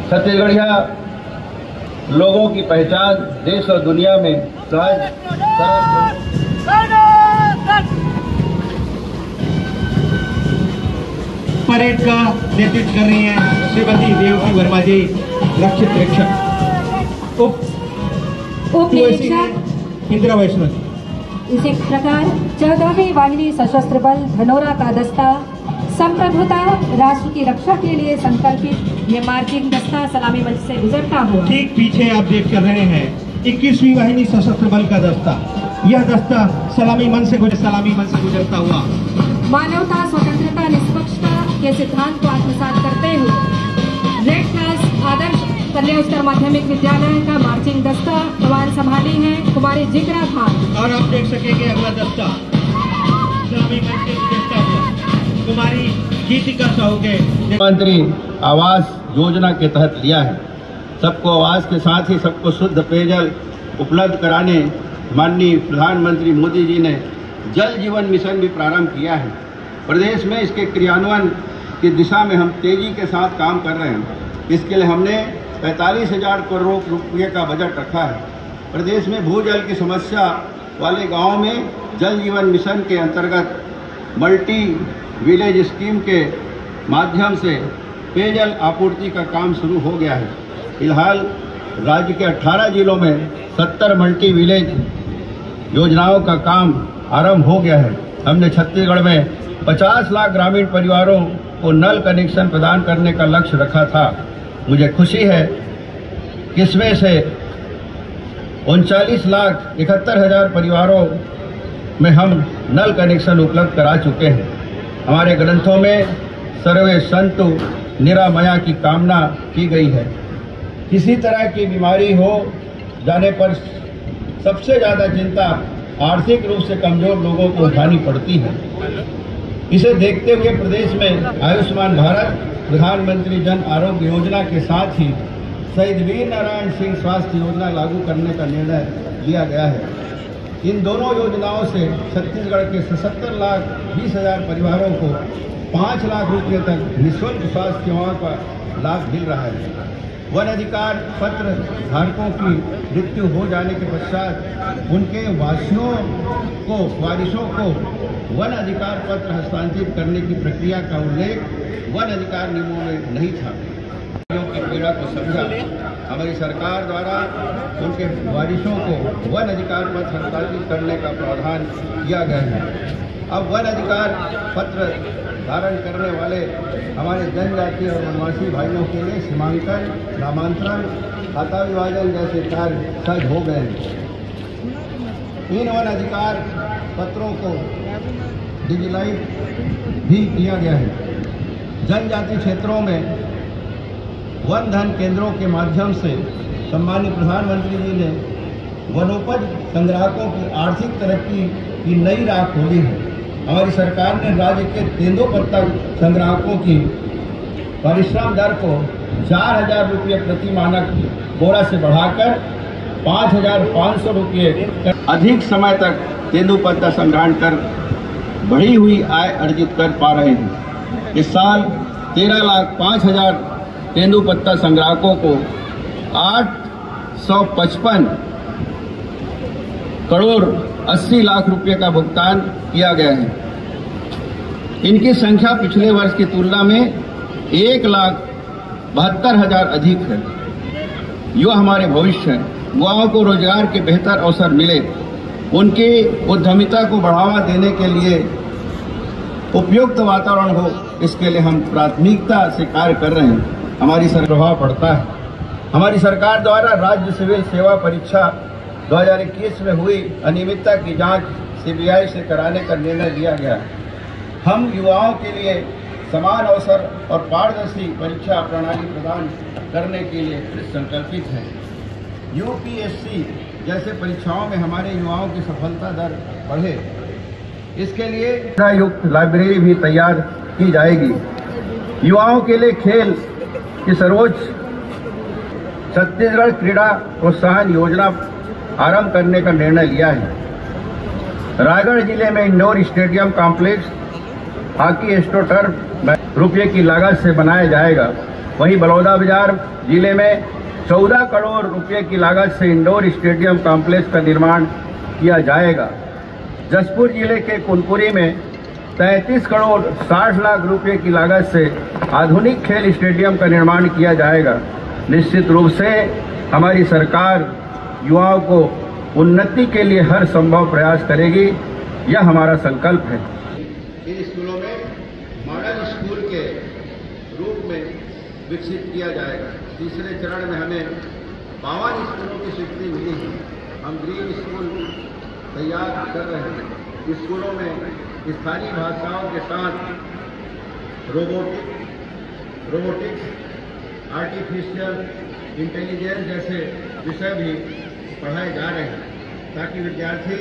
छत्तीसगढ़िया लोगों की पहचान देश और दुनिया में सहज परेड का नेतृत्व कर रही हैं श्रीमती देवकी वर्मा जी, रक्षित प्रेक्षक उप निरीक्षक इंदिरा वैष्णव। इसी प्रकार 14वीं वाहिनी सशस्त्र बल धनोरा का दस्ता संप्रभुता राष्ट्र की रक्षा के लिए संकल्पित ये मार्चिंग दस्ता सलामी मंच से गुजरता हुआ ठीक पीछे आप देख कर रहे हैं 21वीं वाहिनी सशस्त्र बल का दस्ता। यह दस्ता सलामी मंच से गुजरता हुआ मानवता, स्वतंत्रता, निष्पक्षता के सिद्धांत को आत्मसात करते हुए रेड क्लास आदर्श कन्या उच्चतर माध्यमिक विद्यालय का मार्चिंग दस्ता कमान संभाली है कुमारी जिग्रा खान। और आप देख सकेंगे अगला दस्ता सलामी मंच से गुजरता हुआ कुमारी गीतिका साहू के मुख्यमंत्री आवास योजना के तहत लिया है। सबको आवास के साथ ही सबको शुद्ध पेयजल उपलब्ध कराने माननीय प्रधानमंत्री मोदी जी ने जल जीवन मिशन भी प्रारंभ किया है। प्रदेश में इसके क्रियान्वयन की दिशा में हम तेजी के साथ काम कर रहे हैं। इसके लिए हमने 45,000 करोड़ रुपये का बजट रखा है। प्रदेश में भूजल की समस्या वाले गांवों में जल जीवन मिशन के अंतर्गत मल्टी विलेज स्कीम के माध्यम से पेयजल आपूर्ति का काम शुरू हो गया है। फिलहाल राज्य के 18 जिलों में 70 मल्टी विलेज योजनाओं का काम आरंभ हो गया है। हमने छत्तीसगढ़ में 50 लाख ग्रामीण परिवारों को नल कनेक्शन प्रदान करने का लक्ष्य रखा था। मुझे खुशी है कि इसमें से 39,71,000 परिवारों में हम नल कनेक्शन उपलब्ध करा चुके हैं। हमारे ग्रंथों में सर्वे संतु निरामया की कामना की गई है। किसी तरह की बीमारी हो जाने पर सबसे ज़्यादा चिंता आर्थिक रूप से कमजोर लोगों को उठानी पड़ती है। इसे देखते हुए प्रदेश में आयुष्मान भारत प्रधानमंत्री जन आरोग्य योजना के साथ ही शहीद वीर नारायण सिंह स्वास्थ्य योजना लागू करने का निर्णय लिया गया है। इन दोनों योजनाओं से छत्तीसगढ़ के 77,20,000 परिवारों को 5 लाख रुपये तक निःशुल्क स्वास्थ्य सेवाओं का लाभ मिल रहा है। वन अधिकार पत्र धारकों की मृत्यु हो जाने के पश्चात उनके वारिसों को वन अधिकार पत्र हस्तांतरित करने की प्रक्रिया का उल्लेख वन अधिकार नियमों में नहीं था। की पीड़ा को समझा हमारी सरकार द्वारा उनके वारिसों को वन अधिकार पत्र हस्तांतरित करने का प्रावधान किया गया है। अब वन अधिकार पत्र धारण करने वाले हमारे जनजातीय और वनवासी भाइयों के लिए सीमांकन, नामांतरण, खाता विभाजन जैसे कार्य सहज हो गए हैं। इन वन अधिकार पत्रों को डिजिटलाइज भी किया गया है। जनजातीय क्षेत्रों में वन धन केंद्रों के माध्यम से सम्मानित प्रधानमंत्री जी ने वनोपज संग्राहकों की आर्थिक तरक्की की नई राह खोली है। हमारी सरकार ने राज्य के तेंदुपत्ता संग्राहकों की परिश्रम दर को 4,000 रुपये प्रति मानक बोरा से बढ़ाकर 5,500 रुपये अधिक समय तक तेंदुपत्ता संग्रहण कर बढ़ी हुई आय अर्जित कर पा रहे हैं। इस साल 13,05,000 तेंदुपत्ता संग्राहकों को 855 करोड़ 80 लाख रुपए का भुगतान किया गया है। इनकी संख्या पिछले वर्ष की तुलना में 1,72,000 अधिक है। युवा हमारे भविष्य हैं। युवाओं को रोजगार के बेहतर अवसर मिले, उनकी उद्यमिता को बढ़ावा देने के लिए उपयुक्त वातावरण हो, इसके लिए हम प्राथमिकता से कार्य कर रहे हैं। हमारी सरकार प्रभाव पड़ता है। हमारी सरकार द्वारा राज्य सिविल सेवा परीक्षा 2021 में हुई अनियमितता की जांच सीबीआई से कराने का निर्णय लिया गया। हम युवाओं के लिए समान अवसर और पारदर्शी परीक्षा प्रणाली प्रदान करने के लिए संकल्पित हैं। यूपीएससी जैसे परीक्षाओं में हमारे युवाओं की सफलता दर बढ़े, इसके लिए युक्त लाइब्रेरी भी तैयार की जाएगी। युवाओं के लिए खेल की सर्वोच्च छत्तीसगढ़ क्रीड़ा प्रोत्साहन योजना आरंभ करने का निर्णय लिया है। रायगढ़ जिले में indoor stadium complex hockey astroturf रुपये की लागत से बनाया जाएगा। वहीं बलौदाबाजार जिले में 14 करोड़ रुपए की लागत से इंडोर स्टेडियम कॉम्प्लेक्स का निर्माण किया जाएगा। जसपुर जिले के कुनकुरी में 33 करोड़ 60 लाख रुपए की लागत से आधुनिक खेल स्टेडियम का निर्माण किया जाएगा। निश्चित रूप से हमारी सरकार युवाओं को उन्नति के लिए हर संभव प्रयास करेगी, यह हमारा संकल्प है। इन स्कूलों में मॉडल स्कूल के रूप में विकसित किया जाएगा। तीसरे चरण में हमें 52 स्कूलों की स्वीकृति मिली है। हम ग्रीन स्कूल तैयार कर रहे हैं। स्कूलों में स्थानीय भाषाओं के साथ रोबोटिक्स, आर्टिफिशियल इंटेलिजेंस जैसे विषय भी पढ़ाए जा रहे हैं, ताकि विद्यार्थी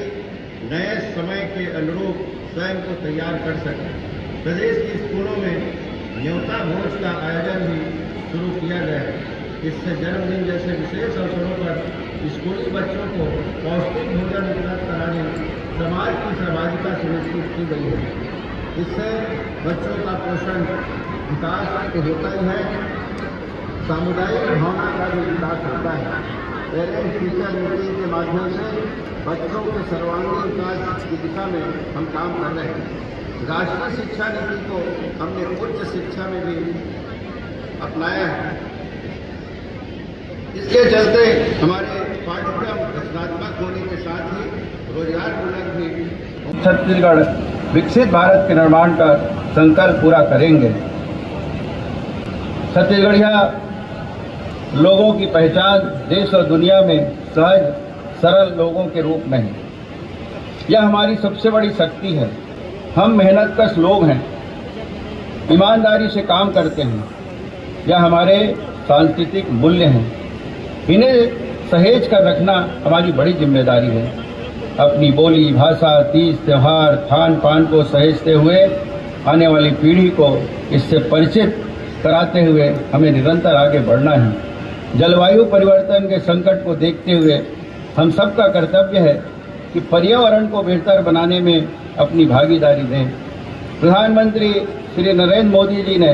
नए समय के अनुरूप स्वयं को तैयार कर सकें। प्रदेश के स्कूलों में न्योता भोज का आयोजन भी शुरू किया गया है। इससे जन्मदिन जैसे विशेष अवसरों पर स्कूली बच्चों को पौष्टिक भोजन उपलब्ध कराने समाज की सहभागिता सुनिश्चित की गई है। इससे बच्चों का पोषण विकास तो होता ही है, सामुदायिक भावना का भी विकास होता है। पेरेंट टीचर मीटिंग के माध्यम से बच्चों के सर्वांगीण विकास की दिशा में हम काम कर रहे हैं। राष्ट्रीय शिक्षा नीति को हमने उच्च शिक्षा में भी अपनाया है। इसके चलते हमारे पाठ्यक्रम रचनात्मक होने के साथ ही रोजगारमूलक भी। छत्तीसगढ़ विकसित भारत के निर्माण का संकल्प पूरा करेंगे। छत्तीसगढ़िया लोगों की पहचान देश और दुनिया में सहज सरल लोगों के रूप में है। यह हमारी सबसे बड़ी शक्ति है। हम मेहनतकश लोग हैं, ईमानदारी से काम करते हैं। यह हमारे सांस्कृतिक मूल्य हैं। इन्हें सहेज कर रखना हमारी बड़ी जिम्मेदारी है। अपनी बोली, भाषा, तीज, त्योहार, खान पान को सहेजते हुए आने वाली पीढ़ी को इससे परिचित कराते हुए हमें निरंतर आगे बढ़ना है। जलवायु परिवर्तन के संकट को देखते हुए हम सबका कर्तव्य है कि पर्यावरण को बेहतर बनाने में अपनी भागीदारी दें। प्रधानमंत्री श्री नरेंद्र मोदी जी ने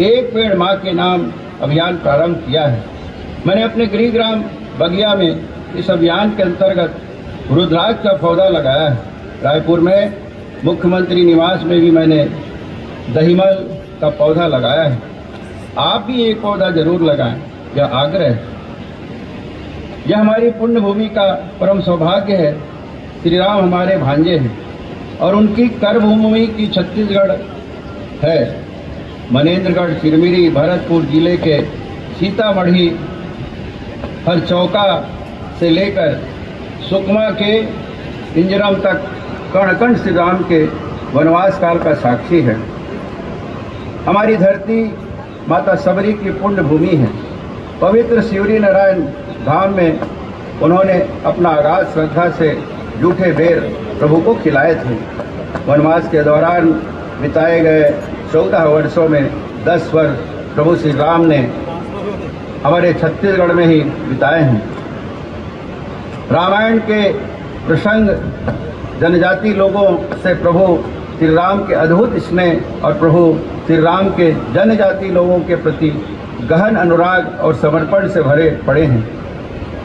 एक पेड़ मां के नाम अभियान प्रारंभ किया है। मैंने अपने गृह ग्राम बगिया में इस अभियान के अंतर्गत रुद्राक्ष का पौधा लगाया है। रायपुर में मुख्यमंत्री निवास में भी मैंने दहीमल का पौधा लगाया है। आप भी एक पौधा जरूर लगाएं, यह आग्रह है। यह हमारी पुण्य भूमि का परम सौभाग्य है। श्री राम हमारे भांजे हैं और उनकी कर्मभूमि की छत्तीसगढ़ है। मनेन्द्रगढ़, चिरमिरी, भरतपुर जिले के सीतामढ़ी, हरचौका से लेकर सुकमा के इंजरम तक कण कण श्री राम के वनवास काल का साक्षी है। हमारी धरती माता सबरी की पुण्य भूमि है। पवित्र शिवरी नारायण धाम में उन्होंने अपना आगाज श्रद्धा से जूठे बेर प्रभु को खिलाए थे। वनवास के दौरान बिताए गए 14 वर्षों में 10 वर्ष प्रभु श्री राम ने हमारे छत्तीसगढ़ में ही बिताए हैं। रामायण के प्रसंग जनजाति लोगों से प्रभु श्री राम के अद्भुत स्नेह और प्रभु श्री राम के जनजाति लोगों के प्रति गहन अनुराग और समर्पण से भरे पड़े हैं।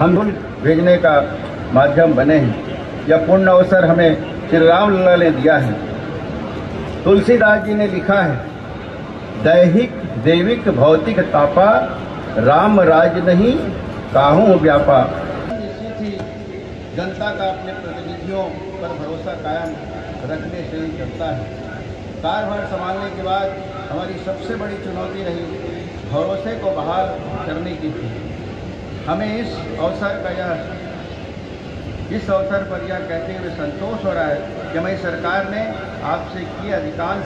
हम फूल भेजने का माध्यम बने हैं। यह पुण्य अवसर हमें श्री राम लला ने दिया है। तुलसीदास जी ने लिखा है, दैहिक देविक भौतिक तापा, राम राज नहीं काहू व्यापा। जनता का अपने प्रतिनिधियों पर भरोसा कायम रखने से ही चलता है। कार्यभार संभालने के बाद हमारी सबसे बड़ी चुनौती रही भरोसे को बहाल करने की थी। हमें इस अवसर पर यह कहते हुए संतोष हो रहा है कि हमारी सरकार ने आपसे किए अधिकांश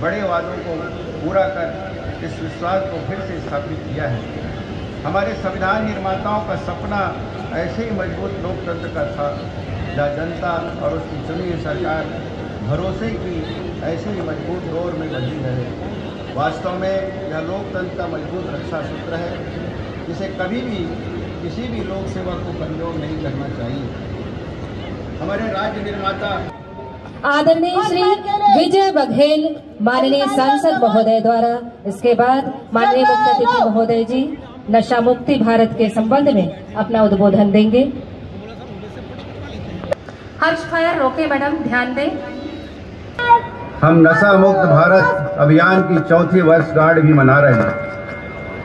बड़े वादों को पूरा कर इस विश्वास को फिर से स्थापित किया है। हमारे संविधान निर्माताओं का सपना ऐसे ही मजबूत लोकतंत्र का था, जहाँ जनता और उसकी चुनी हुई सरकार भरोसे की ऐसे ही मजबूत डोर में बंधी रहे। वास्तव में यह लोकतंत्र का मजबूत रक्षा सूत्र है, जिसे कभी भी किसी भी लोक सेवा को कमजोर नहीं करना चाहिए। हमारे राज्य निर्माता आदरणीय श्री विजय बघेल माननीय सांसद महोदय द्वारा, इसके बाद माननीय मुख्य अतिथि महोदय जी नशा मुक्ति भारत के संबंध में अपना उद्बोधन देंगे। हर्ष फायर रोके मैडम, ध्यान दें। हम नशा मुक्त भारत अभियान की 4वीं वर्षगांठ भी मना रहे हैं।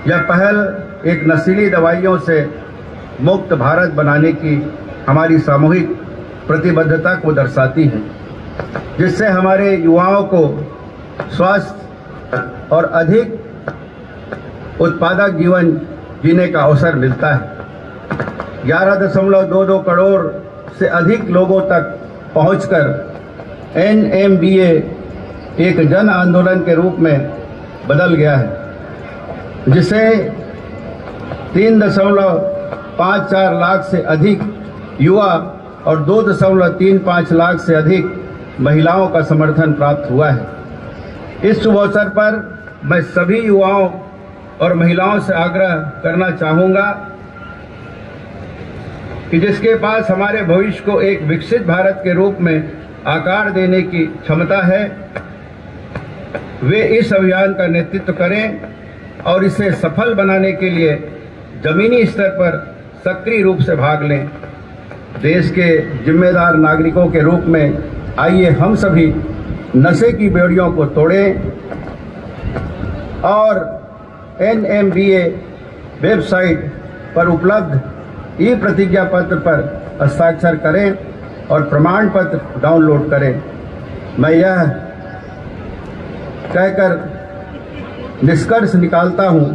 यह पहल एक नशीली दवाइयों से मुक्त भारत बनाने की हमारी सामूहिक प्रतिबद्धता को दर्शाती है, जिससे हमारे युवाओं को स्वस्थ और अधिक उत्पादक जीवन जीने का अवसर मिलता है। 11.22 करोड़ से अधिक लोगों तक पहुंचकर NMBA एक जन आंदोलन के रूप में बदल गया है, जिसे 3.54 लाख से अधिक युवा और 2.35 लाख से अधिक महिलाओं का समर्थन प्राप्त हुआ है। इस शुभ अवसर पर मैं सभी युवाओं और महिलाओं से आग्रह करना चाहूंगा कि जिसके पास हमारे भविष्य को एक विकसित भारत के रूप में आकार देने की क्षमता है, वे इस अभियान का नेतृत्व करें और इसे सफल बनाने के लिए जमीनी स्तर पर सक्रिय रूप से भाग लें। देश के जिम्मेदार नागरिकों के रूप में आइए हम सभी नशे की बेड़ियों को तोड़ें और NMBA वेबसाइट पर उपलब्ध ई-प्रतिज्ञा पत्र पर हस्ताक्षर करें और प्रमाण पत्र डाउनलोड करें। मैं यह कहकर निष्कर्ष निकालता हूं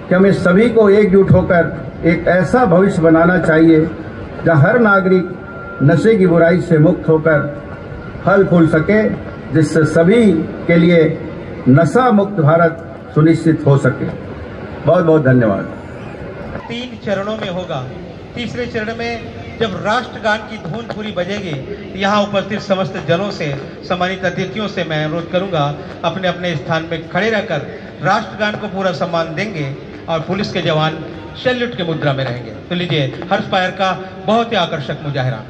कि हमें सभी को एकजुट होकर एक ऐसा भविष्य बनाना चाहिए जहां हर नागरिक नशे की बुराई से मुक्त होकर फल फूल सके, जिससे सभी के लिए नशा मुक्त भारत सुनिश्चित हो सके। बहुत बहुत धन्यवाद। 3 चरणों में होगा। तीसरे चरण में जब राष्ट्रगान की धुन पूरी बजेगी, यहाँ उपस्थित समस्त जनों से, सम्मानित अतिथियों से मैं अनुरोध करूंगा अपने अपने स्थान में खड़े रहकर राष्ट्रगान को पूरा सम्मान देंगे और पुलिस के जवान सैल्यूट की मुद्रा में रहेंगे। तो लीजिए हर्ष फायर का बहुत ही आकर्षक मुजाहिरा।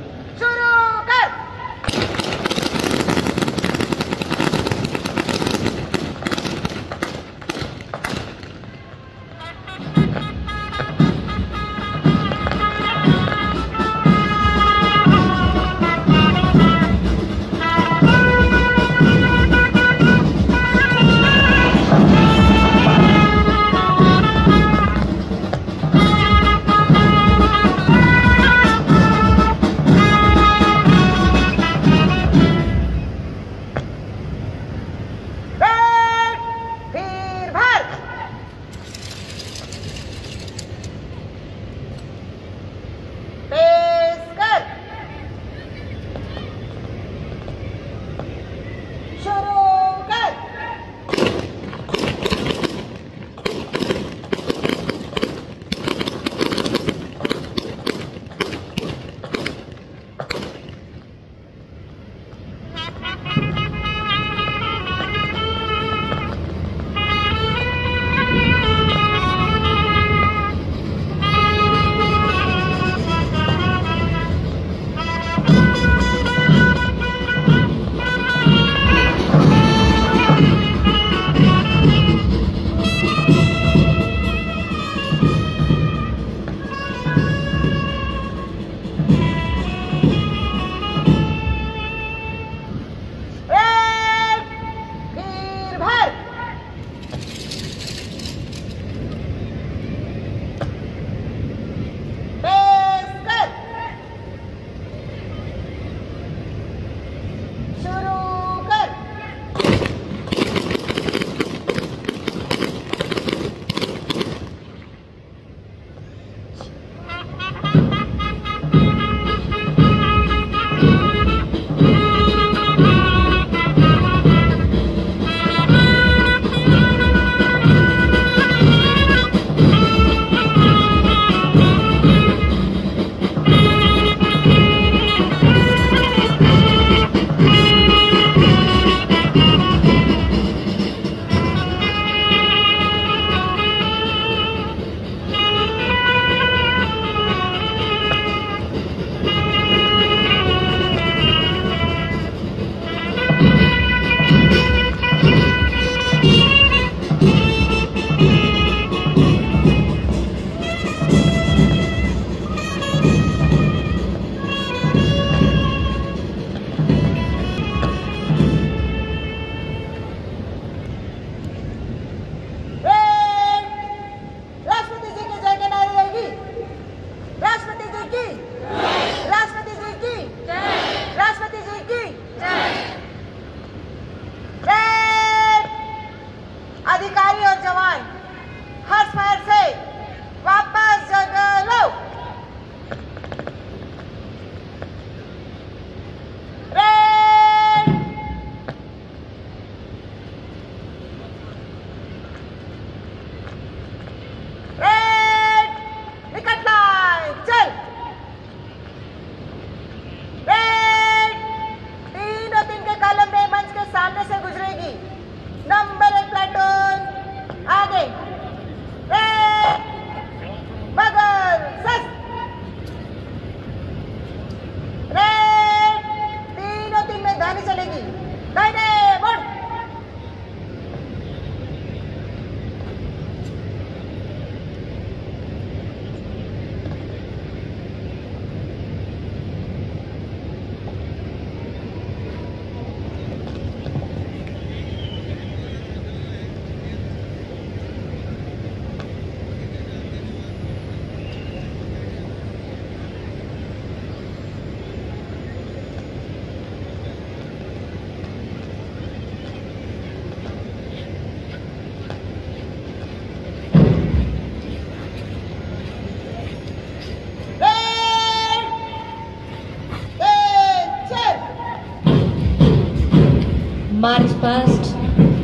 मार्च पास्ट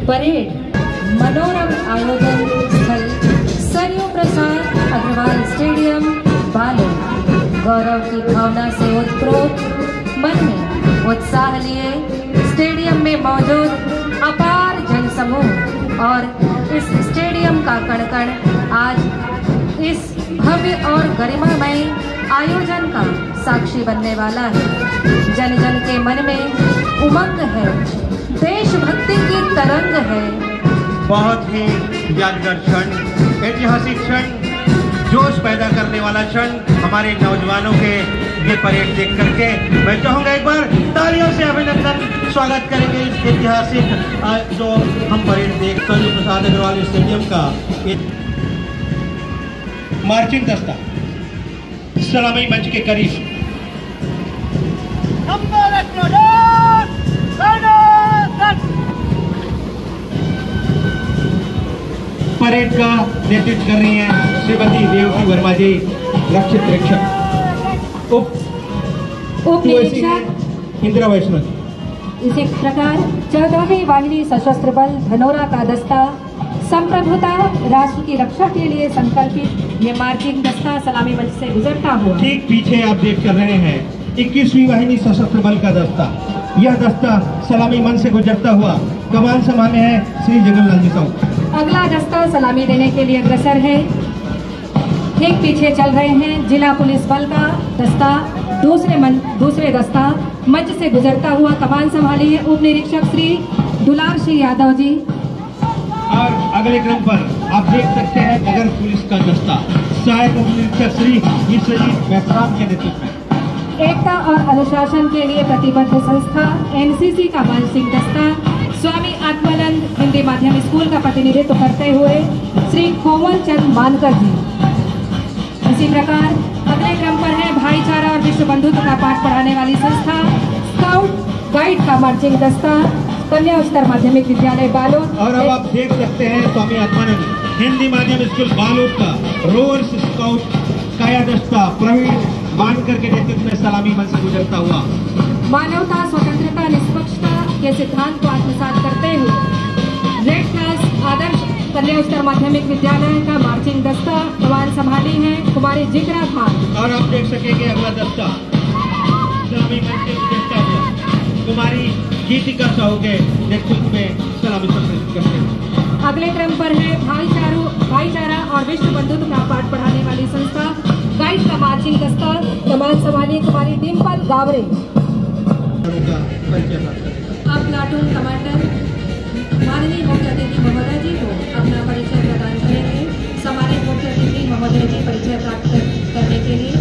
परेड मनोरम आयोजन स्थल सरयू प्रसाद अग्रवाल स्टेडियम बालोद। गौरव की भावना से उत्प्रोत मन में उत्साह लिए स्टेडियम में मौजूद अपार जनसमूह और इस स्टेडियम का कण-कण आज इस भव्य और गरिमामय आयोजन का साक्षी बनने वाला है। जन जन के मन में उमंग है, देशभक्ति की तरंग है। बहुत ही यादगार क्षण, ऐतिहासिक क्षण, जोश पैदा करने वाला क्षण हमारे नौजवानों के ये परेड देख करके मैं चाहूँगा एक बार तालियों से अभिनंदन स्वागत करेंगे इस ऐतिहासिक जो हम परेड देख सरयू प्रसाद अग्रवाल स्टेडियम का मार्चिंग दस्ता सलामी मंच के करीब। परेड का नेतृत्व कर रही हैं श्रीमती देवकी वर्मा जी, रक्षित रक्षक उप निरीक्षक इंदिरा वैष्णव। इसी प्रकार 14वीं वाहिनी सशस्त्र बल धनोरा का दस्ता संप्रभुता राष्ट्र की रक्षा के लिए संकल्पित ये मार्चिंग दस्ता सलामी मंच से गुजरता हुआ ठीक पीछे आप देख कर रहे हैं 21वीं वाहिनी सशस्त्र बल का दस्ता। यह दस्ता सलामी मंच से गुजरता हुआ कमान संभाले हैं श्री जगन्नाथ जी साहब। अगला दस्ता सलामी देने के लिए अग्रसर है। ठीक पीछे चल रहे हैं जिला पुलिस बल का दस्ता। दूसरे दस्ता मंच से गुजरता हुआ कमान संभाली है उप निरीक्षक श्री दुलार सिंह यादव जी। और अगले क्रम पर आप देख सकते हैं नगर पुलिस का दस्ता सहायक उप निरीक्षक श्री विश्वजीत मेहराम के नेतृत्व में। एकता और अनुशासन के लिए प्रतिबद्ध संस्था एनसीसी का मानसिक दस्ता स्वामी आत्मानंद हिंदी माध्यम स्कूल का प्रतिनिधित्व करते हुए श्री कोमल चंद मानकर जी। इसी प्रकार अगले क्रम पर है भाईचारा और विश्व बंधुत्व का पाठ पढ़ाने वाली संस्था स्काउट गाइड का मार्चिंग दस्ता कन्या उच्चतर माध्यमिक विद्यालय बालोद। और अब आप देख सकते हैं स्वामी आत्मानंद हिंदी माध्यम स्कूल बालोद का रोवर्स स्काउट काया दस्ता प्रवीण मानकर के नेतृत्व में सलामी मंच से गुजरता हुआ मानवता, स्वतंत्रता, निष्पक्षता के सिद्धांत को आत्मसात करते हुए रेड क्रॉस आदर्श कन्या उच्चतर माध्यमिक विद्यालय का मार्चिंग दस्ता कमान संभाली है कुमारी जिगरा खान। और आप देख सकेंगे अगला दस्ता सलामी मंच से गुजरता हुआ कुमारी गीतिका साहू के नेतृत्व में सलामी संप्रेषित करते हैं। अगले क्रम पर है भाईचारा और विश्व बंधुत्व का पाठ पढ़ाने वाली संस्था गाइड का मार्चिंग दस्ता कमान संभाली कुमारी डिम्पल गावरे। अब प्लाटून कमांडर माननीय मुख्य अतिथि महोदय जी को अपना परिचय प्रदान करेंगे। सम्मानित मुख्य अतिथि महोदय जी परिचय प्राप्त करने के लिए